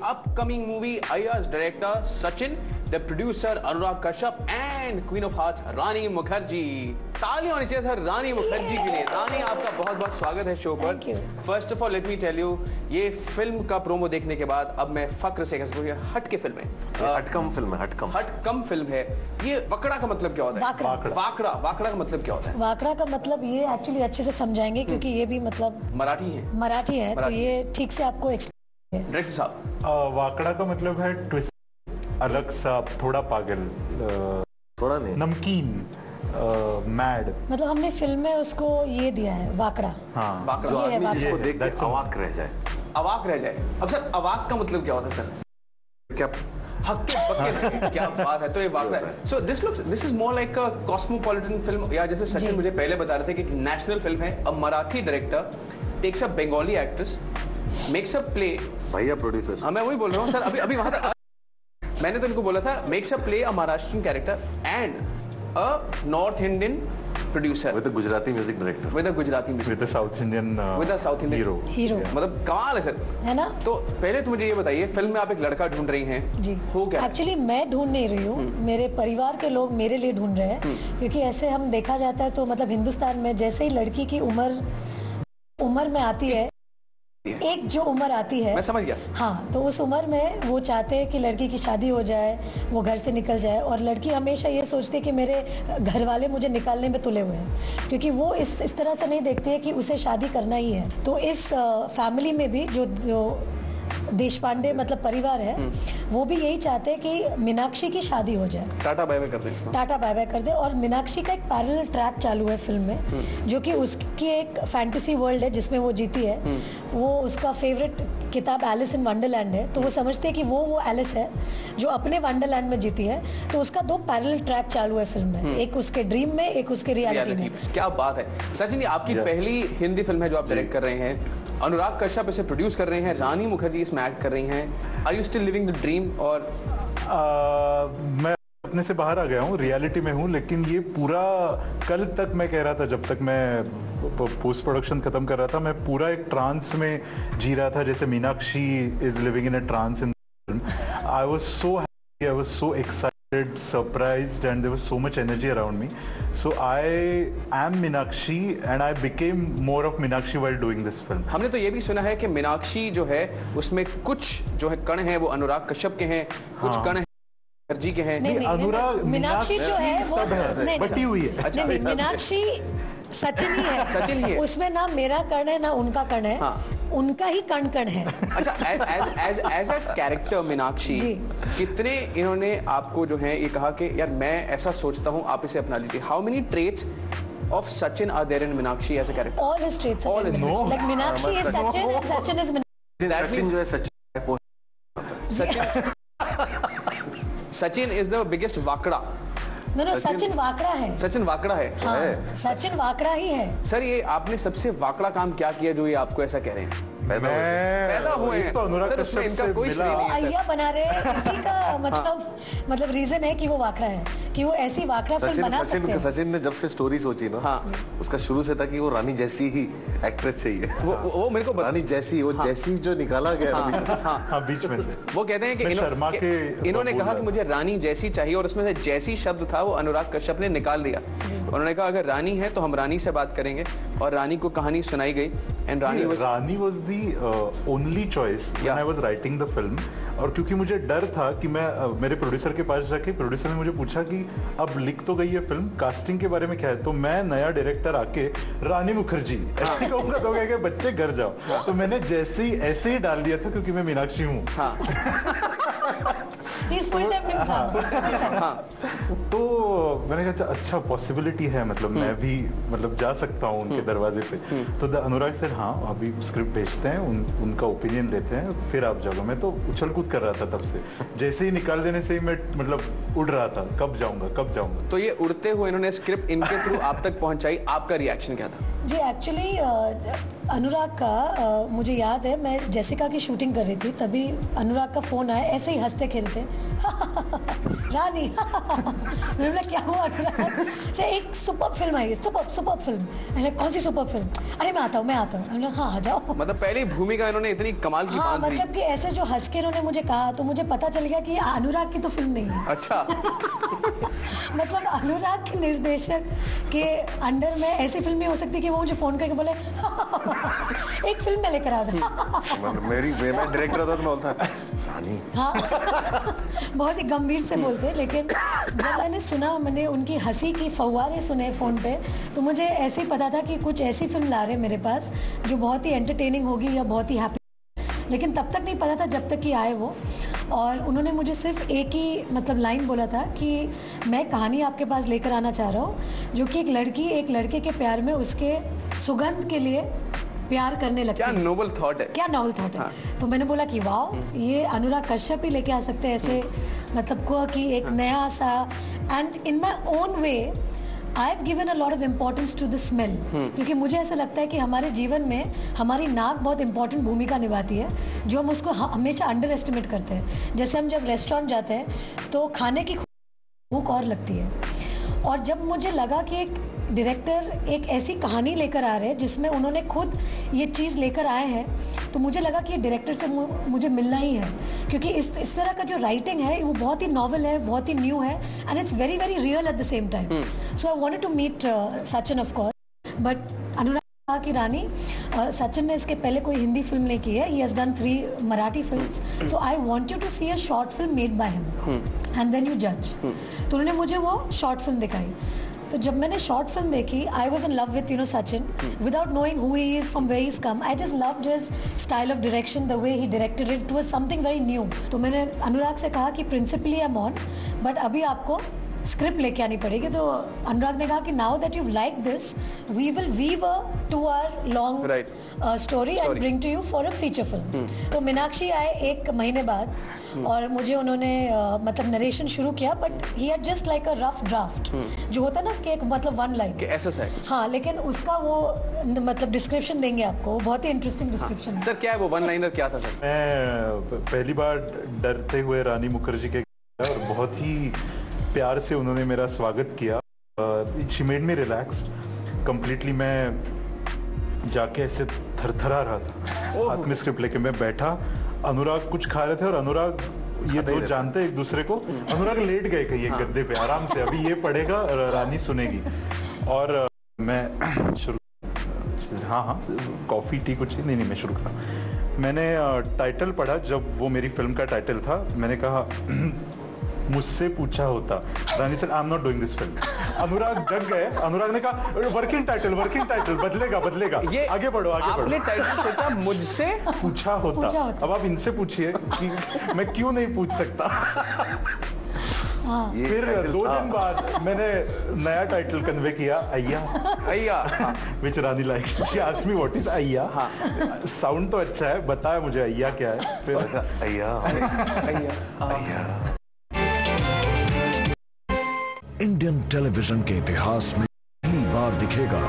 upcoming movie Aya's director Sachin, the producer Anurag Kashyap and Queen of Hearts Rani Mukherjee. तालियां होनी चाहिए sir रानी मुखर्जी के लिए। रानी आपका बहुत बहुत स्वागत है शो पर। First of all let me tell you, ये फिल्म का प्रोमो देखने के बाद अब मैं फक्र से कह सकता हूँ ये हट के फिल्म है, हटकम फिल्म है, हटकम फिल्म है। ये वकड़ा का मतलब क्या होता है? वाकड़ा का मतलब क्या होता है? वाकड़ा का मतलब ये एक्चुअली अच्छे से समझाएंगे क्योंकि ये भी मतलब मराठी है तो ये ठीक से आपको एक्सप्लेन। डायरेक्टर साहब, वाकड़ा का मतलब है ट्विस्ट, अलग सा, थोड़ा पागल, थोड़ा नहीं, नमकीन, मैड। मतलब हमने फिल्म में उसको ये दिया है वाकड़ा। हाँ, वाकड़ा जो आदमी जिसको देख के अवाक रह जाए। अब सर अवाक का मतलब क्या होता है सर? क्या हक्के बक्के क्या बात है। तो ये वाकड़ा है। So this is more like a cosmopolitan film, या जैसे सचिन मुझे पहले बता रहे थे कि नेशनल फिल्म है। A Marathi director takes a Bengali actress, makes a play. भैया प्रोड्यूसर, हाँ मैं वही बोल रहा हूँ सर। अभी वहां तक मैंने तो इनको बोला था, makes a play a Maharashtrian character and a north Indian producer with Gujarati music director, with Gujarati music, with south Indian hero. मतलब कमाल है सर, है ना? तो पहले तो मुझे ये बताइए, फिल्म में आप एक लड़का ढूंढ रही हैं जी। हो क्या? एक्चुअली मैं ढूंढ नहीं रही हूँ, मेरे परिवार के लोग मेरे लिए ढूंढ रहे हैं। क्योंकि ऐसे हम देखा जाता है तो मतलब हिंदुस्तान में जैसे ही लड़की की उम्र में आती है, एक जो उम्र आती है, मैं समझ गया। हाँ, तो उस उम्र में वो चाहते हैं कि लड़की की शादी हो जाए, वो घर से निकल जाए। और लड़की हमेशा ये सोचती है कि मेरे घर वाले मुझे निकालने में तुले हुए हैं, क्योंकि वो इस तरह से नहीं देखती है कि उसे शादी करना ही है। तो इस फैमिली में भी जो देशपांडे मतलब परिवार है, वो भी यही चाहते हैं कि मीनाक्षी की शादी हो जाए। टाटा बाय बाय कर दें, टाटा बाय बाय कर दे। और मीनाक्षी का एक पैरेलल ट्रैक चालू है फिल्म में, जो कि उसकी एक फैंटेसी वर्ल्ड है जिसमें वो जीती है। वो उसका फेवरेट किताब एलिस इन वंडरलैंड है, तो वो समझते हैं कि वो एलिस है जो अपने वंडरलैंड में जीती है। तो उसका 2 पैरेलल ट्रैक चालू है फिल्म में, एक उसके ड्रीम में, एक उसके रियलिटी में। क्या बात है सचिन, ये आपकी पहली हिंदी फिल्म है जो आप डायरेक्ट कर रहे हैं। अनुराग कश्यप इसे प्रोड्यूस कर रहे हैं, रानी मुखर्जी इसमें एक्ट कर रही हैं। Are you still living the dream? और मैं अपने से बाहर आ गया हूँ, रियलिटी में हूँ। लेकिन ये पूरा कल तक मैं कह रहा था, जब तक मैं पोस्ट प्रोडक्शन खत्म कर रहा था, मैं पूरा एक ट्रांस में जी रहा था, जैसे Meenakshi is living in a trance in film. I was so happy, I was so excited, surprised, and there was so much energy around me. So I am Meenakshi and I became more of Meenakshi while doing this film. हमने तो ये भी सुना है कि मीनाक्षी जो है उसमें कुछ जो है कण हैं वो अनुराग कश्यप के हैं, कुछ कण हैं मुखर्जी के हैं। नहीं, अनुराग मीनाक्षी जो है वो बटी हुई है। अच्छा, मीनाक्षी सचिन ही है। उसमें ना मेरा कर्ण है ना उनका कर्ण है। हाँ। उनका ही कण है। अच्छा, एज अ कैरेक्टर मीनाक्षी कितने इन्होंने आपको जो है ये कहा कि यार मैं ऐसा सोचता हूँ, आप इसे अपना लीजिए? How many traits of Sachin are there in Meenakshi as a character? All his traits are in Meenakshi. Like Meenakshi is Sachin and Sachin is Meenakshi. Sachin जो है Sachin is the biggest वाकड़ा। No, Sachin वाकड़ा है। सचिन वाकड़ा है। हाँ, सचिन वाकड़ा ही है। Sir ये आपने सबसे वाकड़ा काम क्या किया जो ये आपको ऐसा कह रहे हैं? पैदा हुए हैं। तो अनुराग सर उसमें इनका कोई श्रेय नहीं है। अय्या बना रहे हैं, इसी का मतलब रीजन है कि वो वाकड़ा है, कि वो ऐसी वाकड़ा फिल्म बना सकते हैं। सचिन ने जब से स्टोरी सोची ना, उसका शुरू से था कि वो रानी जैसी ही एक्ट्रेस चाहिए। वो मेरे को रानी जैसी, वो जैसी जो निकाला गया बीच में से। वो कहते हैं कि इन्होंने कहा कि मुझे रानी जैसी चाहिए, और उसमें से जैसी शब्द था वो अनुराग कश्यप ने निकाल दिया। उन्होंने कहा अगर रानी है तो हम रानी से बात करेंगे, और रानी को कहानी सुनाई गई। And Rani was the only choice when I was writing the film. और क्योंकि मुझे डर था कि मैं मेरे प्रोड्यूसर के पास जाके, प्रोड्यूसर ने मुझे पूछा कि अब लिख तो गई है फिल्म, कास्टिंग के बारे में क्या है? तो मैं नया डायरेक्टर आके रानी मुखर्जी ऐसे कहूंगा तो कहेंगे बच्चे घर जाओ। तो मैंने ऐसे ही डाल दिया था, क्योंकि मैं मीनाक्षी हूँ। तो मैंने कहा अच्छा पॉसिबिलिटी है, मतलब मैं भी जा सकता हूँ उनके दरवाजे पे। तो अनुराग सर हाँ अभी स्क्रिप्ट भेजते हैं, उनका ओपिनियन लेते हैं, फिर आप जाओगे। मैं तो उछल कूद कर रहा था तब से, जैसे ही निकाल देने से ही मैं उड़ रहा था, कब जाऊंगा। तो ये उड़ते हुए इन्होंने स्क्रिप्ट इनके थ्रू आप तक पहुंचाई, आपका रिएक्शन क्या था? जी एक्चुअली अनुराग का मुझे याद है, मैं जेसिका की शूटिंग कर रही थी, तभी अनुराग का फ़ोन आया, ऐसे ही हंसते खेलते रानी मैंने बोला क्या हुआ अनुराग? तो एक सुपर फिल्म आई है, सुपर फिल्म। मैंने कौन सी सुपर फिल्म? अरे मैं आता हूँ। हाँ आ जाओ। मतलब पहली भूमिका इन्होंने इतनी कमाल की हाँ, बांध दी। मतलब कि ऐसे जो हंस के इन्होंने मुझे कहा तो मुझे पता चल गया कि अनुराग की तो फिल्म नहीं है। अच्छा। मतलब अनुराग के निर्देशक के अंडर में ऐसी फिल्म नहीं हो सकती कि वो मुझे फोन करके बोले एक फिल्म में लेकर आ जा। मैं डायरेक्टर होता तो मैं बोलता रानी। हाँ बहुत ही गंभीर से बोलते, लेकिन जब मैंने सुना, मैंने उनकी हंसी की फव्वारे सुने फ़ोन पे, तो मुझे ऐसे ही पता था कि कुछ ऐसी फिल्म ला रहे मेरे पास जो बहुत ही एंटरटेनिंग होगी या बहुत ही हैप्पी। लेकिन तब तक नहीं पता था जब तक कि आए वो, और उन्होंने मुझे सिर्फ एक ही मतलब लाइन बोला था कि मैं कहानी आपके पास लेकर आना चाह रहा हूँ जो कि एक लड़की एक लड़के के प्यार में उसके सुगंध के लिए प्यार करने लगती क्या है। नोबल थॉट है, क्या नॉवल थॉट है। हाँ। तो मैंने बोला कि वाह, ये अनुराग कश्यप ही लेके आ सकते हैं ऐसे, मतलब को कि एक नया सा, and in my own way I have given a lot of importance to the smell, क्योंकि मुझे ऐसा लगता है कि हमारे जीवन में हमारी नाक बहुत इंपॉर्टेंट भूमिका निभाती है, जो हम उसको हमेशा अंडर एस्टिमेट करते हैं। जैसे हम जब रेस्टोरेंट जाते हैं तो खाने की भूख और लगती है, और जब मुझे लगा कि एक डायरेक्टर एक ऐसी कहानी लेकर आ रहे हैं जिसमें उन्होंने खुद ये चीज़ लेकर आए हैं, तो मुझे लगा कि डायरेक्टर से मुझे मिलना ही है, क्योंकि इस तरह का जो राइटिंग है वो बहुत ही नॉवल है, बहुत ही न्यू है, and it's very very real at the same time. So I wanted to meet Sachin of course, but Anurag की रानी, सचिन ने इसके पहले कोई हिंदी फिल्म नहीं की है, he has done 3 Marathi films, so I want you to see a short film made by him and then you जज। तो उन्होंने मुझे वो शॉर्ट फिल्म दिखाई, तो जब मैंने शॉर्ट फिल्म देखी, I was in love with Sachin, without knowing who he is, from where he is come. I just loved his style of direction, the way he directed it was something very new. तो मैंने अनुराग से कहा कि principally I am on, but अभी आपको script लेके आनी पड़ेगी। तो अनुराग ने कहा कि now that you like this, we will weave a 2 hour long story and bring to you for a feature film. तो मीनाक्षी आए 1 महीने बाद, और मुझे उन्होंने मतलब नरेशन शुरू किया, but he had just like a rough draft, जो होता है ना कि एक मतलब 1 लाइन कि ऐसा है। हाँ, लेकिन उसका वो मतलब डिस्क्रिप्शन देंगे आपको, वो बहुत ही इंटरेस्टिंग डिस्क्रिप्शन है। सर क्या है वो 1 लाइनर, क्या था सर? मैं पहली बार डरते हुए रानी मुखर्जी के गया और बहुत ही प्यार से उन्होंने मेरा स्वागत किया। She made me relaxed completely. मैं जाके ऐसे थरथरा रहा था, हाथ में स्क्रिप्ट लेके मैं बैठा, अनुराग कुछ खा रहे थे, और अनुराग, ये दो जानते हैं एक दूसरे को, अनुराग लेट गए कहीं एक गद्दे पे आराम से, अभी ये पढ़ेगा रानी सुनेगी। और मैं शुरू, हाँ कॉफी टी कुछ नहीं, मैं शुरू करा। मैंने टाइटल पढ़ा, जब वो मेरी फिल्म का टाइटल था, मैंने कहा मुझसे पूछा होता, Rani sir I am not doing this film. Anurag जग गए, अनुराग ने कहा वर्किंग टाइटल बदलेगा, ये आगे बढ़ो। आपने टाइटल सोचा मुझसे पूछा होता। अब आप इनसे पूछिए कि मैं क्यों नहीं पूछ सकता। फिर 2 दिन बाद मैंने नया टाइटल कन्वे किया, Aiyyaa, which Rani like, she asked me what is Aiyyaa. Sound तो अच्छा है, बताया मुझे अय्या क्या है। फिर अय्या। इंडियन टेलीविजन के इतिहास में पहली बार दिखेगा